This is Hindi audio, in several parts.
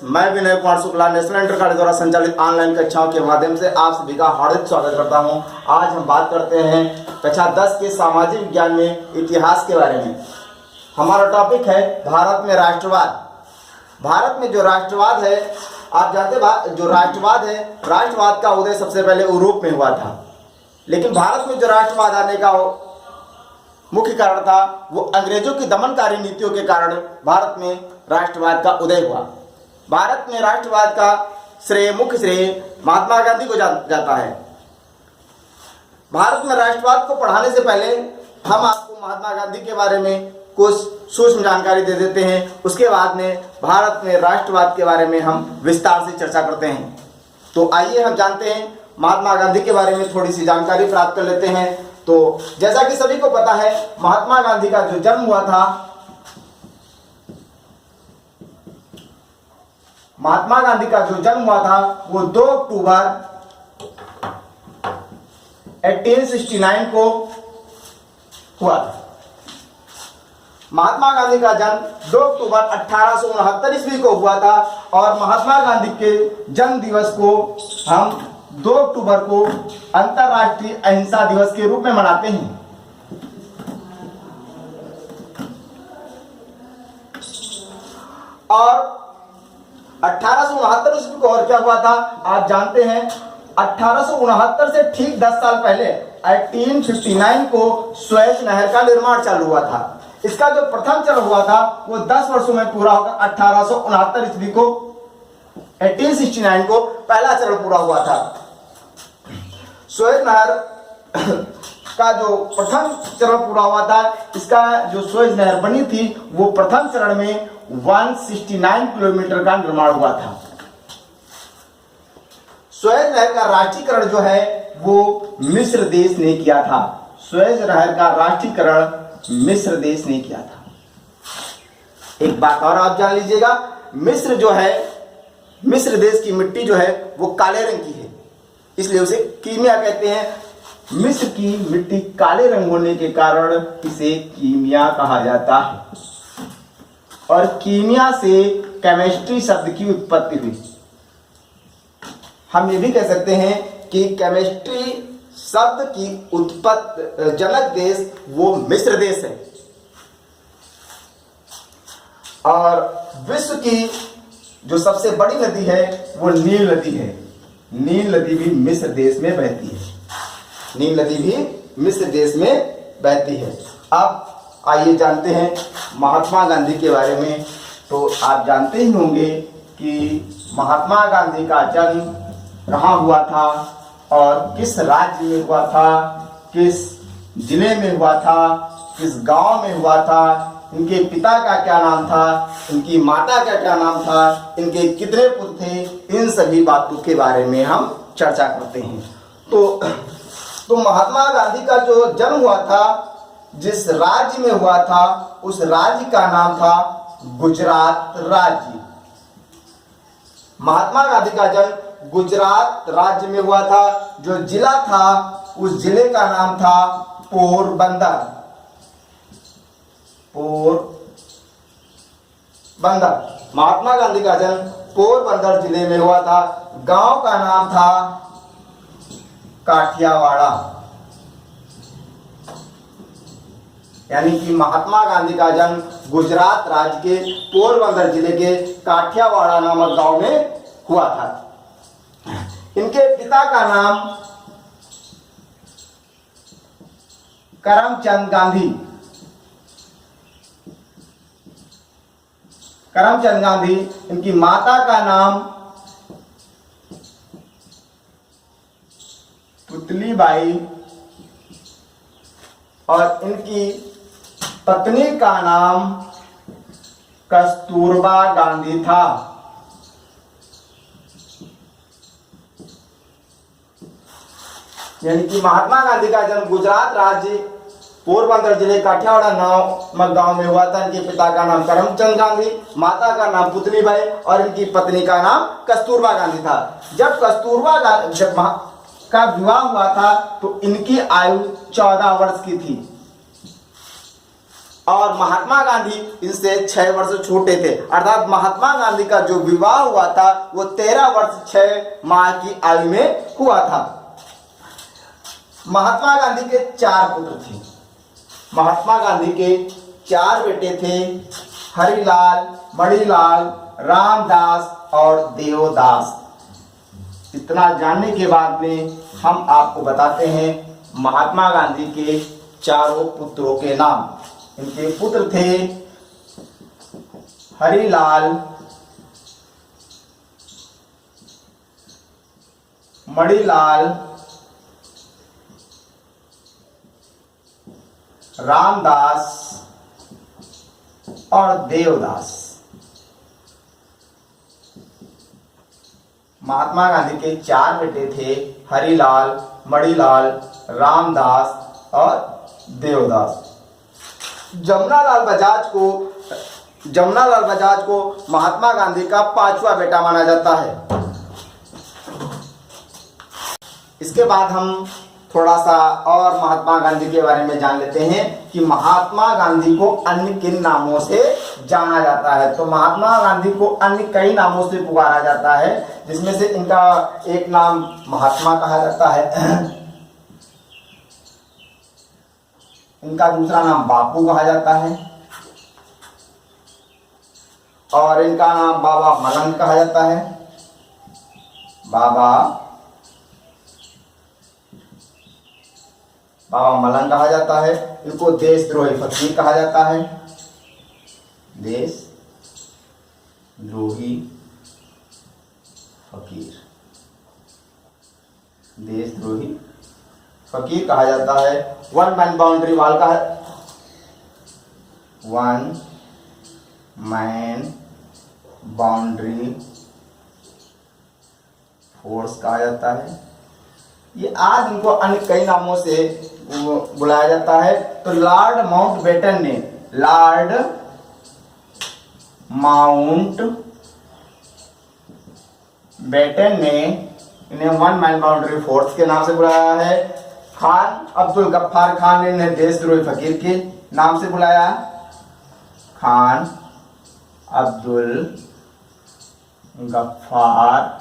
मैं Vinay Kumar Shukla national inter college द्वारा संचालित ऑनलाइन कक्षाओं के माध्यम से आप सभी का हार्दिक स्वागत करता हूं। आज हम बात करते हैं कक्षा 10 के सामाजिक विज्ञान में इतिहास के बारे में। हमारा टॉपिक है भारत में राष्ट्रवाद। भारत में जो राष्ट्रवाद है, आप जानते जो राष्ट्रवाद है, राष्ट्रवाद का उदय सबसे पहले यूरोप में हुआ था, लेकिन भारत में जो राष्ट्रवाद आने का मुख्य कारण था वो अंग्रेजों की दमनकारी नीतियों के कारण भारत में राष्ट्रवाद का उदय हुआ। भारत में राष्ट्रवाद का मुख्य श्रेय महात्मा गांधी को जाता है। भारत में राष्ट्रवाद को पढ़ाने से पहले हम आपको महात्मा गांधी के बारे में कुछ सूक्ष्म जानकारी दे देते हैं। उसके बाद में भारत में राष्ट्रवाद के बारे में हम विस्तार से चर्चा करते हैं। तो आइए हम जानते हैं महात्मा गांधी के बारे में थोड़ी सी जानकारी प्राप्त कर लेते हैं। तो जैसा कि सभी को पता है, महात्मा गांधी का जो जन्म हुआ था, महात्मा गांधी का जो जन्म हुआ था वो 2 अक्टूबर 1869 को हुआ था। महात्मा गांधी का जन्म 2 अक्टूबर 1869 ईस्वी को हुआ था और महात्मा गांधी के जन्म दिवस को हम 2 अक्टूबर को अंतर्राष्ट्रीय अहिंसा दिवस के रूप में मनाते हैं। और 1869 ईस्वी को और क्या हुआ था आप जानते हैं। 1869 से ठीक 10 साल पहले 1859 को सुएज नहर का निर्माण चालू हुआ था। इसका जो प्रथम चरण हुआ था वो 10 वर्षों में पूरा होगा। 1869 ईस्वी को 1869 को पहला चरण पूरा हुआ था। सुएज नहर का जो प्रथम चरण पूरा हुआ था, इसका जो सुएज नहर बनी थी वो प्रथम चरण में 169 किलोमीटर का निर्माण हुआ था। सुएज नहर का राष्ट्रीयकरण जो है वो मिस्र देश ने किया था। सुएज नहर का राष्ट्रीयकरण मिस्र देश ने किया था। एक बात और आप जान लीजिएगा, मिस्र जो है, मिस्र देश की मिट्टी जो है वो काले रंग की है, इसलिए उसे कीमिया कहते हैं। मिस्र की मिट्टी काले रंग होने के कारण इसे कीमिया कहा जाता है। और कीमिया से केमिस्ट्री शब्द की उत्पत्ति हुई। हम ये भी कह सकते हैं कि केमिस्ट्री शब्द की उत्पत्ति जनक देश वो मिस्र देश है। और विश्व की जो सबसे बड़ी नदी है वो नील नदी है। नील नदी भी मिस्र देश में बहती है। नील नदी भी मिस्र देश में बहती है। अब आइए जानते हैं महात्मा गांधी के बारे में। तो आप जानते ही होंगे कि महात्मा गांधी का जन्म कहाँ हुआ था और किस राज्य में हुआ था, किस जिले में हुआ था, किस गांव में हुआ था, इनके पिता का क्या नाम था, इनकी माता का क्या नाम था, इनके कितने पुत्र थे, इन सभी बातों के बारे में हम चर्चा करते हैं। तो महात्मा गांधी का जो जन्म हुआ था, जिस राज्य में हुआ था, उस राज्य का नाम था गुजरात राज्य। महात्मा गांधी का जन्म गुजरात राज्य में हुआ था। जो जिला था उस जिले का नाम था पोरबंदर। महात्मा गांधी का जन्म पोरबंदर जिले में हुआ था। गांव का नाम था काठियावाड़ा। यानी कि महात्मा गांधी का जन्म गुजरात राज्य के पोरबंदर जिले के काठियावाड़ा नामक गांव में हुआ था। इनके पिता का नाम करमचंद गांधी, इनकी माता का नाम पुतलीबाई और इनकी पत्नी का नाम कस्तूरबा गांधी था। यानी कि महात्मा गांधी का जन्म गुजरात राज्य पोरबंदर जिले काठियावाड़ नामक गांव में हुआ था। इनके पिता का नाम करमचंद गांधी, माता का नाम पुतलीबाई और इनकी पत्नी का नाम कस्तूरबा गांधी था। जब कस्तूरबा गांधी का विवाह हुआ था तो इनकी आयु 14 वर्ष की थी और महात्मा गांधी इनसे 6 वर्ष छोटे थे। अर्थात महात्मा गांधी का जो विवाह हुआ था वो 13 वर्ष 6 माह की आयु में हुआ था। महात्मा गांधी के 4 पुत्र थे। महात्मा गांधी के 4 बेटे थे, हरिलाल, मणिलाल, रामदास और देवदास। इतना जानने के बाद में हम आपको बताते हैं महात्मा गांधी के 4 पुत्रों के नाम। इनके पुत्र थे हरिलाल, मणिलाल, रामदास और देवदास। महात्मा गांधी के 4 बेटे थे, हरिलाल, मणिलाल, रामदास और देवदास। जमुनालाल बजाज को महात्मा गांधी का 5वां बेटा माना जाता है। इसके बाद हम थोड़ा सा और महात्मा गांधी के बारे में जान लेते हैं कि महात्मा गांधी को अन्य किन नामों से जाना जाता है। तो महात्मा गांधी को अन्य कई नामों से पुकारा जाता है, जिसमें से इनका एक नाम महात्मा कहा जाता है, इनका दूसरा नाम बापू कहा जाता है और इनका नाम बाबा मलंग कहा जाता है। बाबा मलंग कहा जाता है। इनको देशद्रोही फकीर कहा जाता है। देशद्रोही फकीर कहा जाता है। वन मैन बाउंड्री वॉल का है, वन मैन बाउंड्री फोर्स कहा जाता है। ये आज इनको अन्य कई नामों से बुलाया जाता है। तो लॉर्ड माउंटबेटन ने इन्हें वन मैन बाउंड्री फोर्स के नाम से बुलाया है। खान अब्दुल गफ्फार खान ने इन्हें देशद्रोही फकीर के नाम से बुलाया। खान अब्दुल गफ्फार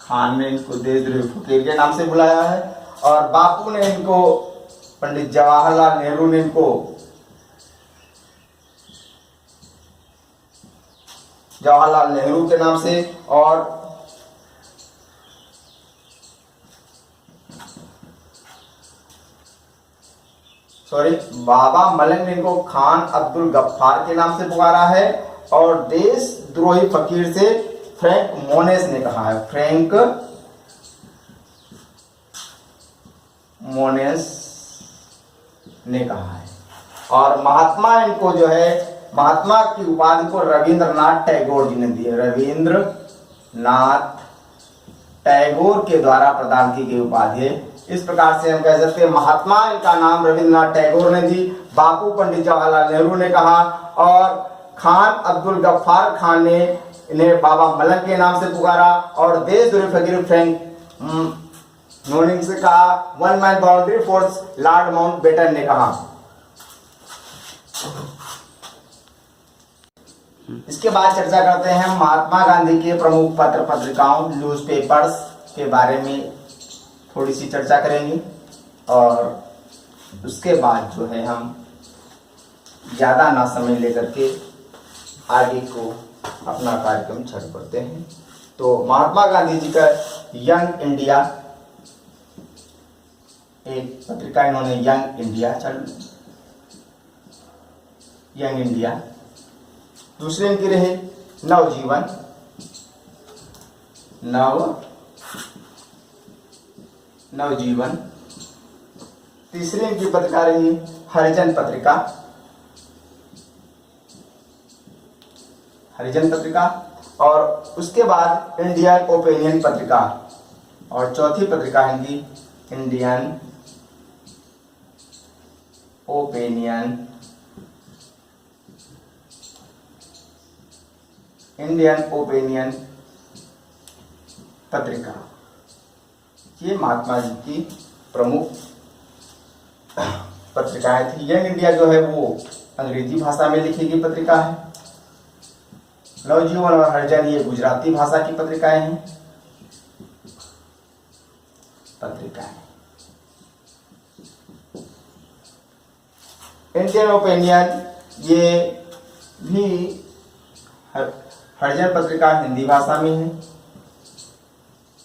खान ने इनको देशद्रोही फकीर के नाम से बुलाया है। और बापू ने इनको, पंडित जवाहरलाल नेहरू ने इनको जवाहरलाल नेहरू के नाम से, और बाबा मलंग ने इनको खान अब्दुल गफ्फार के नाम से पुकारा है। और देशद्रोही फकीर से फ्रैंक मोनेस ने कहा है, फ्रैंक मोनेस ने कहा है। और महात्मा इनको जो है, महात्मा की उपाधि को रविंद्रनाथ टैगोर जी ने दी है। रविंद्रनाथ टैगोर के द्वारा प्रदान की गई उपाधि है। इस प्रकार से हम कह सकते हैं महात्मा इनका नाम रविंद्रनाथ टैगोर ने दी, बापू पंडित जवाहरलाल नेहरू ने कहा और खान अब्दुल गफ्फार खान ने इन्हें बाबा मलंग के नाम से पुकारा। और देशद्रोही फकीर फ्रैंक मोनेस से कहा। One man boundary force Lord Mountbatten ने कहा। इसके बाद चर्चा करते हैं महात्मा गांधी के प्रमुख पत्र पत्रिकाओं, न्यूज़पेपर्स के बारे में थोड़ी सी चर्चा करेंगे। और उसके बाद जो है हम ज़्यादा ना समय लेकर के आगे को अपना कार्यक्रम शुरू करते हैं। तो महात्मा गांधी जी का यंग इंडिया, एक पत्रिका इन्होंने यंग इंडिया, दूसरे इनकी रहे नवजीवन, तीसरी इनकी पत्रिका रही हरिजन पत्रिका, और उसके बाद इंडियन ओपिनियन पत्रिका, और चौथी पत्रिका हिंदी इंडियन ओपिनियन पत्रिका। ये महात्मा जी की प्रमुख पत्रिकाएं थी। यंग इंडिया जो है वो अंग्रेजी भाषा में लिखी गई पत्रिका है। नवजीवन और हरिजन ये गुजराती भाषा की पत्रिकाएं हैं। इंडियन ओपिनियन ये भी हरिजन पत्रिका हिंदी भाषा में है,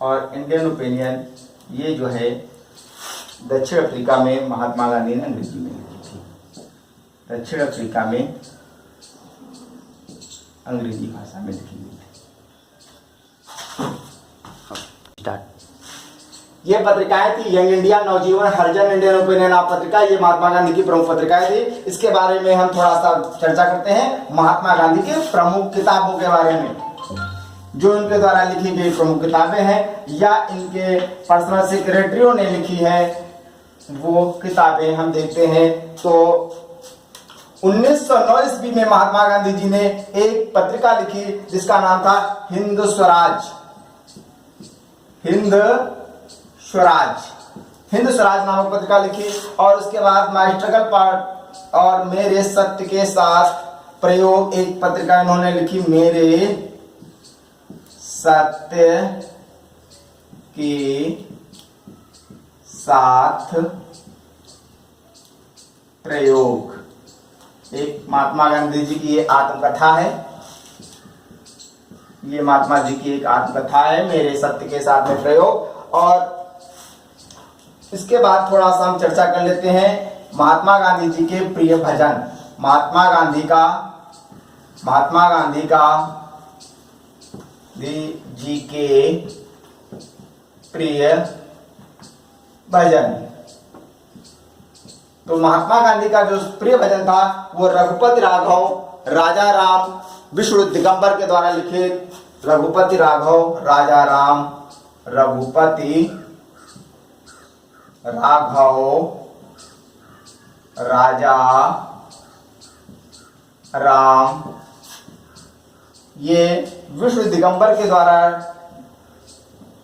और इंडियन ओपिनियन ये जो है दक्षिण अफ्रीका में महात्मा गांधी ने अंग्रेजी में लिखी थी। दक्षिण अफ्रीका में अंग्रेजी भाषा में लिखी गई थी। ये पत्रिकाएं थी Young India, Navjivan, Harijan, Indian Opinion of पत्रिका। ये महात्मा गांधी की प्रमुख पत्रिकाएं थी। इसके बारे में हम थोड़ा सा चर्चा करते हैं महात्मा गांधी के प्रमुख किताबों के बारे में, जो इनके द्वारा लिखी गई प्रमुख किताबें हैं या इनके पर्सनल सेक्रेटरियों ने लिखी है वो किताबें हम देखते हैं। तो 1909 ईस्वी में महात्मा गांधी जी ने एक पत्रिका लिखी जिसका नाम था हिंद स्वराज। हिंद स्वराज नामक पत्रिका लिखी, और उसके बाद माय स्ट्रगल पार्ट और मेरे सत्य के साथ प्रयोग एक पत्रिका इन्होंने लिखी, मेरे सत्य के साथ प्रयोग। एक महात्मा गांधी जी की ये आत्मकथा है, ये महात्मा जी की एक आत्मकथा है, मेरे सत्य के साथ में प्रयोग। और इसके बाद थोड़ा सा हम चर्चा कर लेते हैं महात्मा गांधी जी के प्रिय भजन। महात्मा गांधी जी के प्रिय भजन। तो महात्मा गांधी का जो प्रिय भजन था वो रघुपति राघव राजा राम विष्णु दिगंबर के द्वारा लिखित रघुपति राघव राजा राम, रघुपति राघव राजा राम, ये विष्णु दिगंबर के द्वारा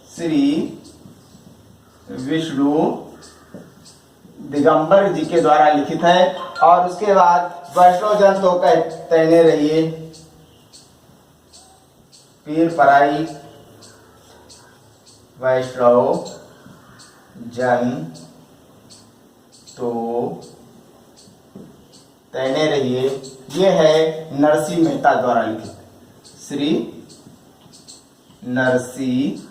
श्री विष्णु दिगंबर जी के द्वारा लिखित है। और उसके बाद वैष्णव जन तो कहते रहिए पीर पराई, वैष्णव जन तो कहते रहिए, ये है नरसिंह मेहता द्वारा लिखित, श्री नरसिंह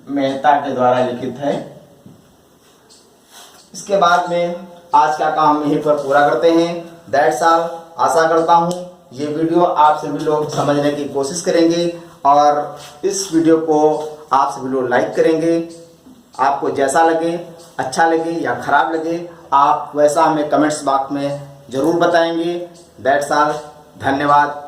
मेहता के द्वारा लिखित है। इसके बाद में आज का काम यहीं पर पूरा करते हैं। That's all. आशा करता हूँ ये वीडियो आप सभी लोग समझने की कोशिश करेंगे और इस वीडियो को आप सभी लोग लाइक करेंगे। आपको जैसा लगे, अच्छा लगे या खराब लगे, आप वैसा हमें कमेंट्स बॉक्स में जरूर बताएंगे। That's all. धन्यवाद।